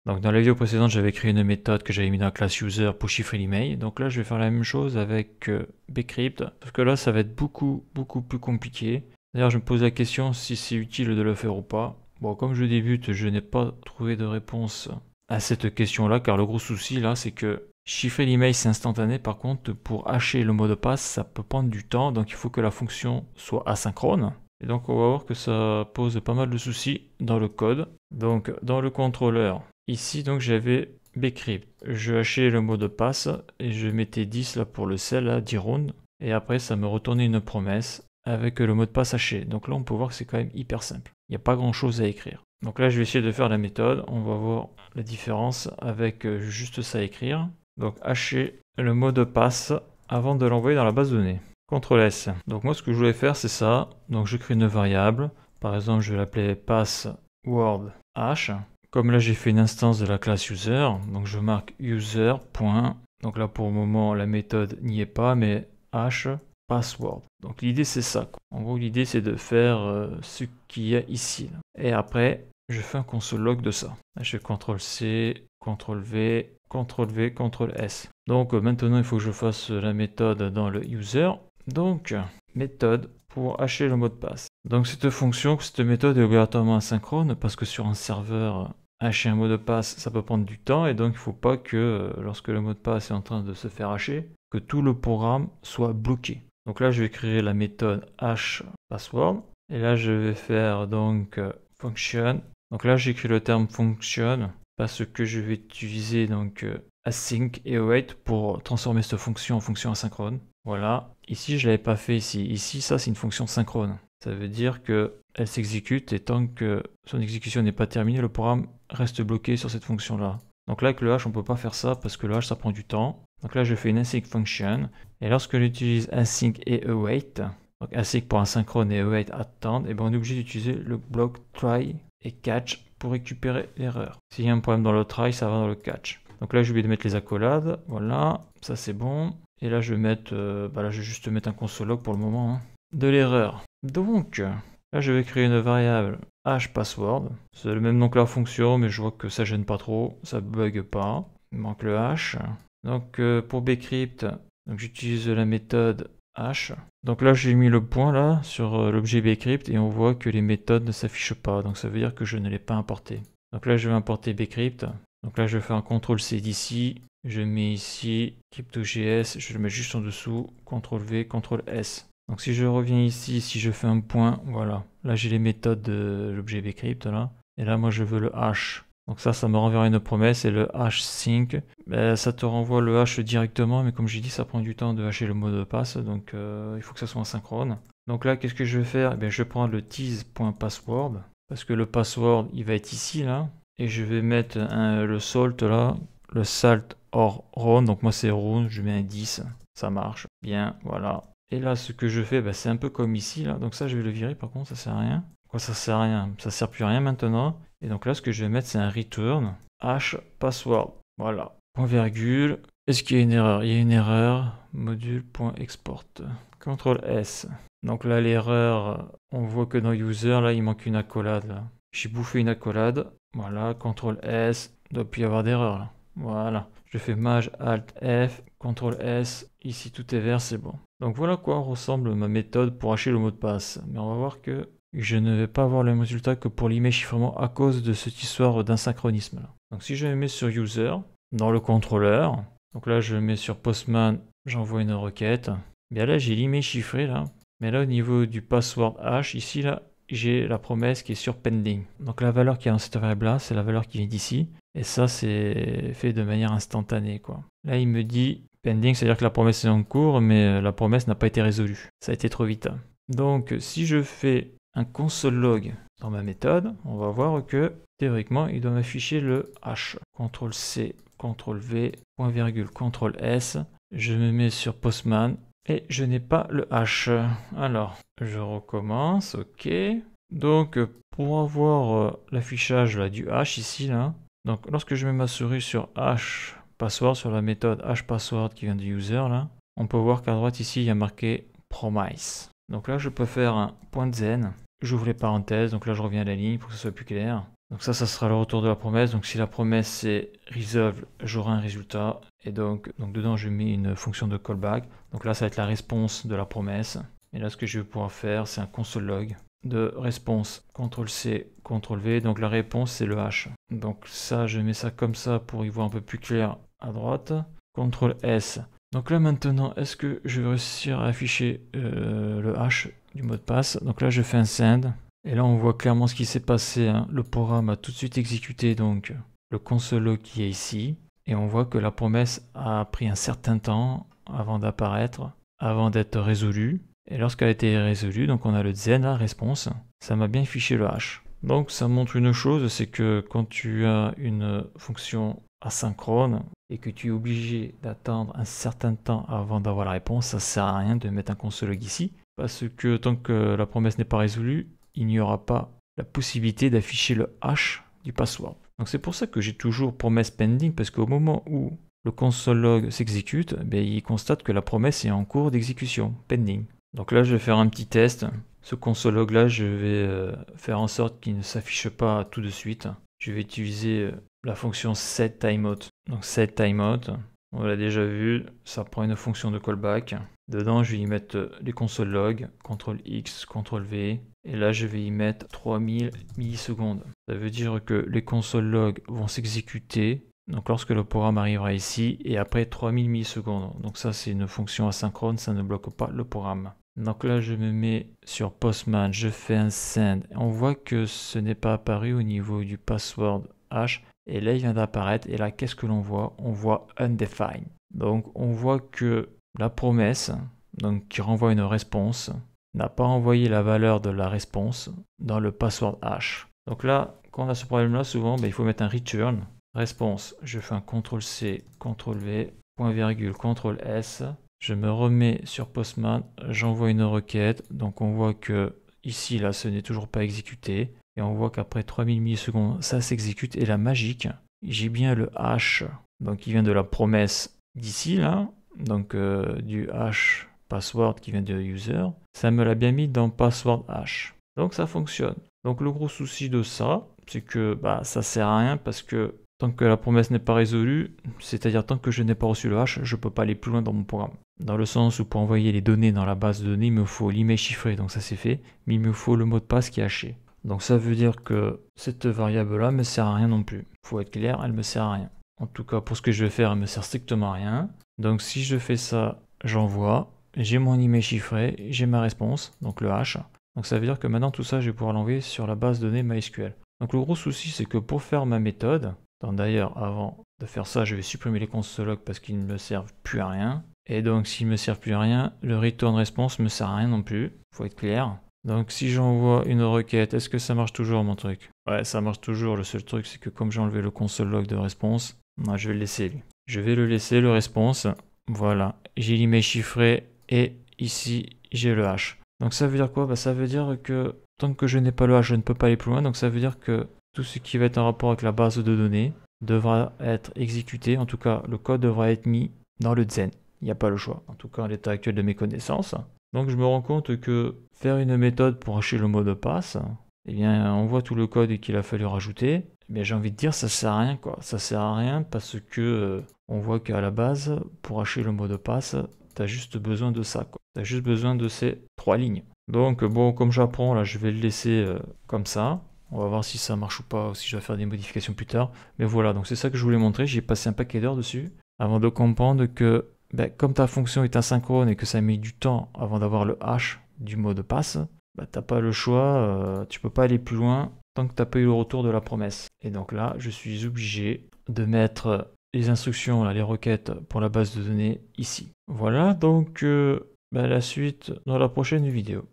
Donc dans la vidéo précédente, j'avais créé une méthode que j'avais mis dans la classe user pour chiffrer l'email. Donc là, je vais faire la même chose avec bcrypt, parce que là, ça va être beaucoup plus compliqué. D'ailleurs, je me pose la question si c'est utile de le faire ou pas. Bon, comme je débute, je n'ai pas trouvé de réponse à cette question-là, car le gros souci là, c'est que chiffrer l'email, c'est instantané. Par contre, pour hacher le mot de passe, ça peut prendre du temps, donc il faut que la fonction soit asynchrone. Et donc, on va voir que ça pose pas mal de soucis dans le code. Donc, dans le contrôleur, ici, donc j'avais bcrypt. Je hachais le mot de passe et je mettais 10 là pour le cell, là, 10 rounds. Et après, ça me retournait une promesse avec le mot de passe haché. Donc là, on peut voir que c'est quand même hyper simple. Il n'y a pas grand chose à écrire. Donc là, je vais essayer de faire la méthode. On va voir la différence avec juste ça à écrire. Donc, hacher le mot de passe avant de l'envoyer dans la base de données. CTRL S. Donc moi, ce que je voulais faire, c'est ça. Donc je crée une variable. Par exemple, je vais l'appeler password hash. Comme là, j'ai fait une instance de la classe user. Donc je marque user. Donc là, pour le moment, la méthode n'y est pas, mais hash password. Donc l'idée, c'est ça, quoi. En gros, l'idée, c'est de faire ce qu'il y a ici, là. Et après, je fais un console log de ça. Là, je fais CTRL C, CTRL V, CTRL V, CTRL S. Donc maintenant, il faut que je fasse la méthode dans le user. Donc, méthode pour hacher le mot de passe. Donc cette fonction, cette méthode est obligatoirement asynchrone parce que sur un serveur, hacher un mot de passe, ça peut prendre du temps et donc il ne faut pas que lorsque le mot de passe est en train de se faire hacher, que tout le programme soit bloqué. Donc là, je vais créer la méthode hash password et là, je vais faire donc function. Donc là, j'écris le terme function parce que je vais utiliser donc async et await pour transformer cette fonction en fonction asynchrone. Voilà. Ici, je ne l'avais pas fait ici. Ici, ça, c'est une fonction synchrone. Ça veut dire qu'elle s'exécute et tant que son exécution n'est pas terminée, le programme reste bloqué sur cette fonction-là. Donc là, avec le hash, on ne peut pas faire ça parce que le hash, ça prend du temps. Donc là, je fais une async function. Et lorsque j'utilise async et await, donc async pour asynchrone et await attendre, et ben on est obligé d'utiliser le bloc try et catch pour récupérer l'erreur. S'il y a un problème dans le try, ça va dans le catch. Donc là, je vais mettre les accolades. Voilà, ça c'est bon. Et là, je vais mettre, là, je vais juste mettre un console log pour le moment, hein, de l'erreur. Donc, là, je vais créer une variable hash password. C'est le même nom que la fonction, mais je vois que ça gêne pas trop, ça bug pas. Il manque le hash. Donc, pour bcrypt, j'utilise la méthode hash. Donc là, j'ai mis le point là sur l'objet bcrypt et on voit que les méthodes ne s'affichent pas. Donc, ça veut dire que je ne l'ai pas importé. Donc là, je vais importer bcrypt. Donc là, je vais faire un CTRL C d'ici. Je mets ici crypto.js, je le mets juste en dessous, CTRL V, CTRL S. Donc si je reviens ici, si je fais un point, voilà. Là j'ai les méthodes de l'objet bcrypt là. Et là moi je veux le hash. Donc ça me renverra une promesse et le hash sync, ça te renvoie le hash directement, mais comme j'ai dit, ça prend du temps de hasher le mot de passe, donc il faut que ça soit asynchrone. Donc là qu'est-ce que je vais faire? Je vais prendre le tease.password, parce que le password il va être ici là. Et je vais mettre le salt là, le salt or round, donc moi c'est round, je mets un 10, ça marche bien, voilà. Et là ce que je fais, c'est un peu comme ici là, donc ça je vais le virer par contre, ça sert à rien. Pourquoi ça sert à rien? Ça sert plus à rien maintenant. Et donc là ce que je vais mettre c'est un return hash password, voilà. Point virgule, est-ce qu'il y a une erreur? Il y a une erreur, module.export, CTRL S. Donc là l'erreur, on voit que dans user là il manque une accolade là. J'ai bouffé une accolade, voilà, CTRL S, il ne doit plus y avoir d'erreur là. Voilà, je fais Maj Alt F, CTRL S, ici tout est vert, c'est bon. Donc voilà à quoi ressemble ma méthode pour hacher le mot de passe. Mais on va voir que je ne vais pas avoir le même résultat que pour l'email chiffrement à cause de cette histoire d'insynchronisme là. Donc si je me mets sur User, dans le contrôleur, donc là je mets sur Postman, j'envoie une requête. Bien là j'ai l'email chiffré là, mais là au niveau du password hash, ici là, j'ai la promesse qui est sur pending. Donc la valeur qui est dans cette variable là, c'est la valeur qui vient d'ici. Et ça, c'est fait de manière instantanée, quoi. Là, il me dit pending, c'est-à-dire que la promesse est en cours, mais la promesse n'a pas été résolue. Ça a été trop vite. Donc, si je fais un console log dans ma méthode, on va voir que, théoriquement, il doit m'afficher le hash. CTRL C, CTRL V, point virgule, CTRL S. Je me mets sur Postman. Et je n'ai pas le hash. Alors, je recommence, ok. Donc, pour avoir l'affichage du hash ici, là, donc lorsque je mets ma souris sur hash password, sur la méthode hash password qui vient du user, là, on peut voir qu'à droite ici, il y a marqué promise. Donc là, je peux faire un point zen. J'ouvre les parenthèses, donc là, je reviens à la ligne pour que ce soit plus clair. Donc ça sera le retour de la promesse. Donc si la promesse c'est resolve, j'aurai un résultat. Et donc dedans, je mets une fonction de callback. Donc là, ça va être la réponse de la promesse. Et là, ce que je vais pouvoir faire, c'est un console log de réponse. CTRL-C, CTRL-V. Donc la réponse, c'est le hash. Donc ça, je mets ça comme ça pour y voir un peu plus clair à droite. CTRL-S. Donc là, maintenant, est-ce que je vais réussir à afficher le hash du mot de passe? Donc là, je fais un send. Et là, on voit clairement ce qui s'est passé, hein. Le programme a tout de suite exécuté donc le console log qui est ici. Et on voit que la promesse a pris un certain temps avant d'apparaître, avant d'être résolue. Et lorsqu'elle a été résolue, donc on a le zen, la réponse, ça m'a bien fiché le hash. Donc ça montre une chose, c'est que quand tu as une fonction asynchrone et que tu es obligé d'attendre un certain temps avant d'avoir la réponse, ça sert à rien de mettre un console log ici. Parce que tant que la promesse n'est pas résolue, il n'y aura pas la possibilité d'afficher le hash du password. Donc c'est pour ça que j'ai toujours promesse pending, parce qu'au moment où le console log s'exécute, il constate que la promesse est en cours d'exécution, pending. Donc là, je vais faire un petit test. Ce console log là, je vais faire en sorte qu'il ne s'affiche pas tout de suite. Je vais utiliser la fonction setTimeout. Donc setTimeout, on l'a déjà vu, ça prend une fonction de callback. Dedans, je vais y mettre les console log, CTRL-X, CTRL-V. Et là, je vais y mettre 3000 millisecondes. Ça veut dire que les console log vont s'exécuter. Donc lorsque le programme arrivera ici, et après 3000 millisecondes. Donc ça, c'est une fonction asynchrone, ça ne bloque pas le programme. Donc là, je me mets sur Postman, je fais un send. On voit que ce n'est pas apparu au niveau du password hash. Et là, il vient d'apparaître. Et là, qu'est-ce que l'on voit? On voit undefined. Donc on voit que la promesse, donc qui renvoie une réponse, n'a pas envoyé la valeur de la réponse dans le password hash. Donc là, quand on a ce problème-là, souvent, il faut mettre un return. Réponse, je fais un CTRL-C, CTRL-V, point virgule, CTRL-S. Je me remets sur Postman, j'envoie une requête. Donc on voit que ici, là, ce n'est toujours pas exécuté. Et on voit qu'après 3000 millisecondes, ça s'exécute. Et la magique, j'ai bien le hash, donc qui vient de la promesse d'ici, là. Donc du hash password qui vient de user. Ça me l'a bien mis dans password hash. Donc ça fonctionne. Donc le gros souci de ça, c'est que ça sert à rien parce que tant que la promesse n'est pas résolue, c'est-à-dire tant que je n'ai pas reçu le hash, je ne peux pas aller plus loin dans mon programme. Dans le sens où pour envoyer les données dans la base de données, il me faut l'email chiffré, donc ça c'est fait, mais il me faut le mot de passe qui est haché. Donc ça veut dire que cette variable-là ne me sert à rien non plus. Il faut être clair, elle ne me sert à rien. En tout cas, pour ce que je vais faire, elle ne me sert strictement à rien. Donc si je fais ça, j'envoie, j'ai mon email chiffré, j'ai ma réponse, donc le hash. Donc ça veut dire que maintenant tout ça, je vais pouvoir l'envoyer sur la base de données MySQL. Donc le gros souci, c'est que pour faire ma méthode, d'ailleurs avant de faire ça, je vais supprimer les console log parce qu'ils ne me servent plus à rien. Et donc s'ils ne me servent plus à rien, le return response ne me sert à rien non plus, il faut être clair. Donc si j'envoie une requête, est-ce que ça marche toujours mon truc? Ouais, ça marche toujours, le seul truc c'est que comme j'ai enlevé le console log de response, moi, je vais le laisser lui. Je vais le laisser, le response. Voilà, j'ai l'email chiffré et ici j'ai le hash. Donc ça veut dire quoi? Ça veut dire que tant que je n'ai pas le hash, je ne peux pas aller plus loin. Donc ça veut dire que tout ce qui va être en rapport avec la base de données devra être exécuté. En tout cas, le code devra être mis dans le Zen. Il n'y a pas le choix. En tout cas, à l'état actuel de mes connaissances. Donc je me rends compte que faire une méthode pour hacher le mot de passe, eh bien on voit tout le code qu'il a fallu rajouter. Mais j'ai envie de dire ça sert à rien quoi. Ça sert à rien parce que on voit qu'à la base, pour hacher le mot de passe, tu as juste besoin de ça quoi. Tu as juste besoin de ces 3 lignes. Donc bon, comme j'apprends là, je vais le laisser comme ça. On va voir si ça marche ou pas, ou si je dois faire des modifications plus tard. Mais voilà, donc c'est ça que je voulais montrer. J'ai passé un paquet d'heures dessus avant de comprendre que comme ta fonction est asynchrone et que ça met du temps avant d'avoir le hash du mot de passe, t'as pas le choix, tu peux pas aller plus loin tant que tu n'as pas eu le retour de la promesse. Et donc là, je suis obligé de mettre les instructions, là, les requêtes pour la base de données ici. Voilà, donc la suite dans la prochaine vidéo.